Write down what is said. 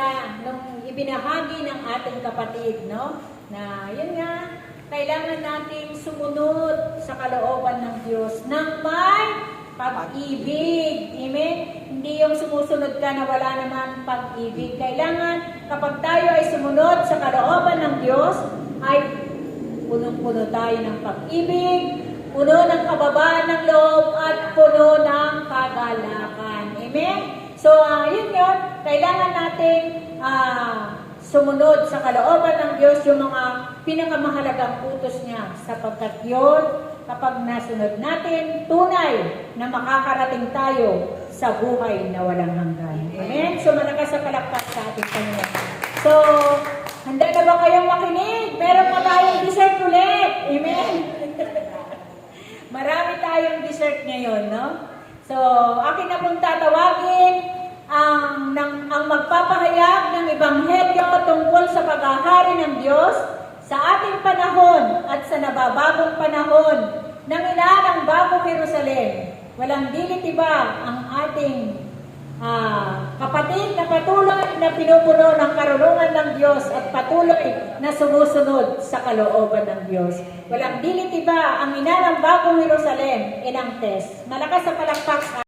kanina nung ibinahagi ng ating kapatid, no? Na yun nga, kailangan nating sumunod sa kalooban ng Diyos ng may pag-ibig. Amen? Hindi yung sumusunod ka na wala naman pag-ibig. Kailangan kapag tayo ay sumunod sa kalooban ng Diyos, ay punong-puno tayo ng pag-ibig, puno ng kababaan ng loob, at puno ng kagalakan. Amen? So, yun yun. Kailangan nating sumunod sa kalooban ng Diyos yung mga pinakamahalagang utos niya. Sapagkat yun, kapag nasunod natin, tunay na makakarating tayo sa buhay na walang hanggan. Amen? So, malakas sa palakpak sa ating Panginoon. So, handa na ba kayong makinig? Meron pa tayong dessert ulit. Amen? Marami tayong dessert ngayon, no? So, akin na pong tatawagin ang magpapahayag ng Ebanghelyo tungkol sa paghahari ng Diyos sa ating panahon at sa nababagong panahon ng ng bagong Jerusalem. Walang dilit iba ang ating kapatid na patuloy na pinupuno ng karunungan ng Diyos at patuloy na sumusunod sa kalooban ng Diyos. Walang dilit iba ang ng bagong Jerusalem, Inang Tess. Malakas sa palakpak.